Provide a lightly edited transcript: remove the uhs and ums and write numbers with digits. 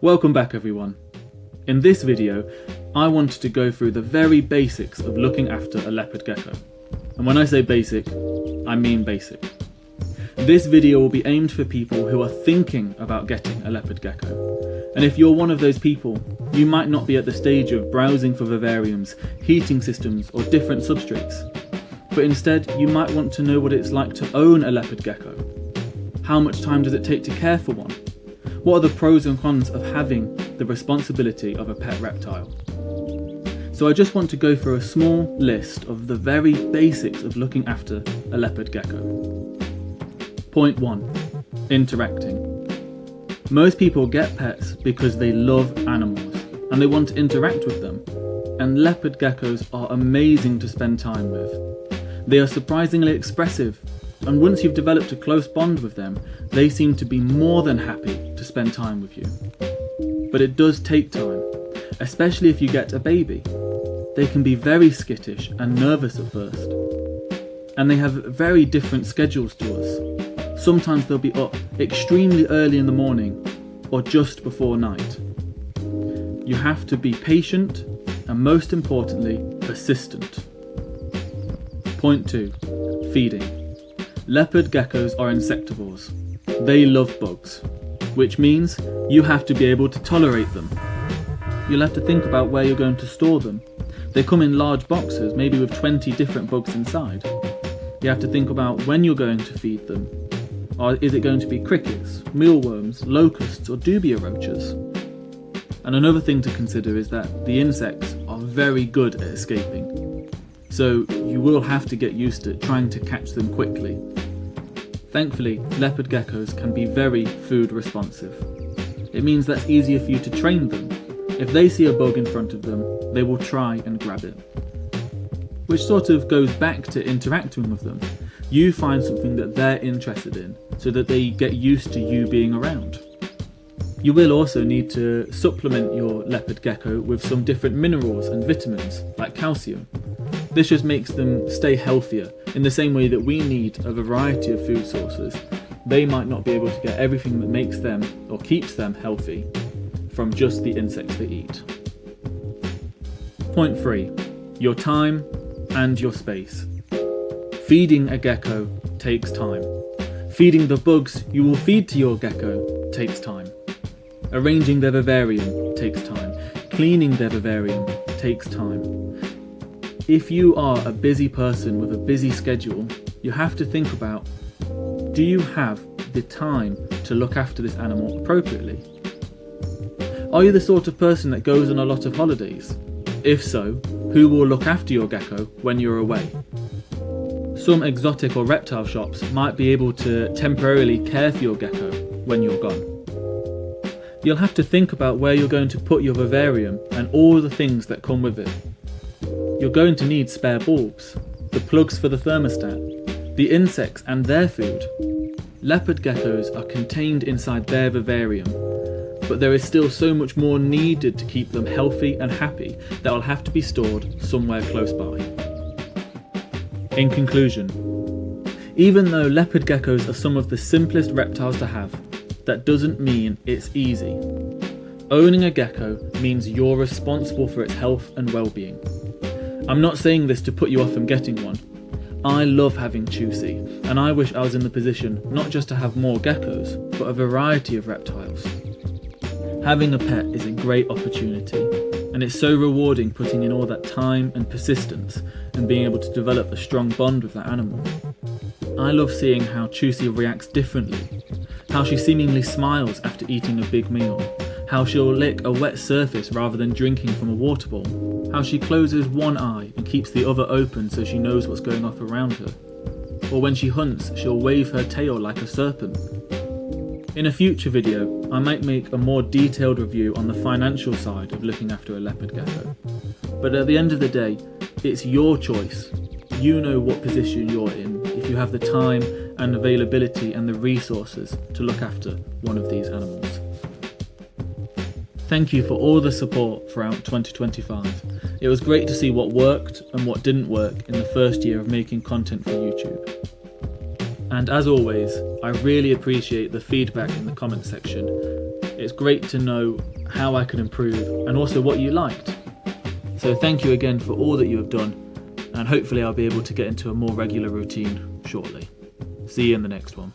Welcome back everyone. In this video, I wanted to go through the very basics of looking after a leopard gecko. And when I say basic, I mean basic. This video will be aimed for people who are thinking about getting a leopard gecko. And if you're one of those people, you might not be at the stage of browsing for vivariums, heating systems, or different substrates. But instead, you might want to know what it's like to own a leopard gecko. How much time does it take to care for one? What are the pros and cons of having the responsibility of a pet reptile? So I just want to go through a small list of the very basics of looking after a leopard gecko. Point 1. Interacting. Most people get pets because they love animals and they want to interact with them, and leopard geckos are amazing to spend time with. They are surprisingly expressive, and once you've developed a close bond with them, they seem to be more than happy to spend time with you. But it does take time, especially if you get a baby. They can be very skittish and nervous at first, and they have very different schedules to us. Sometimes they'll be up extremely early in the morning or just before night. You have to be patient and, most importantly, persistent. Point 2. Feeding. Leopard geckos are insectivores. They love bugs, which means you have to be able to tolerate them. You'll have to think about where you're going to store them. They come in large boxes, maybe with 20 different bugs inside. You have to think about when you're going to feed them. Or is it going to be crickets, mealworms, locusts, or dubia roaches? And another thing to consider is that the insects are very good at escaping. So you will have to get used to trying to catch them quickly. Thankfully, leopard geckos can be very food responsive. It means that's easier for you to train them. If they see a bug in front of them, they will try and grab it. Which sort of goes back to interacting with them. You find something that they're interested in, so that they get used to you being around. You will also need to supplement your leopard gecko with some different minerals and vitamins, like calcium. This just makes them stay healthier, in the same way that we need a variety of food sources. They might not be able to get everything that makes them or keeps them healthy from just the insects they eat. Point 3. Your time and your space. Feeding a gecko takes time. Feeding the bugs you will feed to your gecko takes time. Arranging their vivarium takes time. Cleaning their vivarium takes time. If you are a busy person with a busy schedule, you have to think about, do you have the time to look after this animal appropriately? Are you the sort of person that goes on a lot of holidays? If so, who will look after your gecko when you're away? Some exotic or reptile shops might be able to temporarily care for your gecko when you're gone. You'll have to think about where you're going to put your vivarium and all the things that come with it. You're going to need spare bulbs, the plugs for the thermostat, the insects and their food. Leopard geckos are contained inside their vivarium, but there is still so much more needed to keep them healthy and happy that will have to be stored somewhere close by. In conclusion, even though leopard geckos are some of the simplest reptiles to have, that doesn't mean it's easy. Owning a gecko means you're responsible for its health and well-being. I'm not saying this to put you off from getting one. I love having Chusey, and I wish I was in the position not just to have more geckos, but a variety of reptiles. Having a pet is a great opportunity, and it's so rewarding putting in all that time and persistence and being able to develop a strong bond with that animal. I love seeing how Chusey reacts differently, how she seemingly smiles after eating a big meal, how she'll lick a wet surface rather than drinking from a water bowl, how she closes one eye and keeps the other open so she knows what's going on around her, or when she hunts she'll wave her tail like a serpent. In a future video, I might make a more detailed review on the financial side of looking after a leopard gecko, but at the end of the day, it's your choice. You know what position you're in, if you have the time and availability and the resources to look after one of these animals. Thank you for all the support throughout 2025. It was great to see what worked and what didn't work in the first year of making content for YouTube. And as always, I really appreciate the feedback in the comment section. It's great to know how I can improve and also what you liked. So thank you again for all that you have done, and hopefully I'll be able to get into a more regular routine shortly. See you in the next one.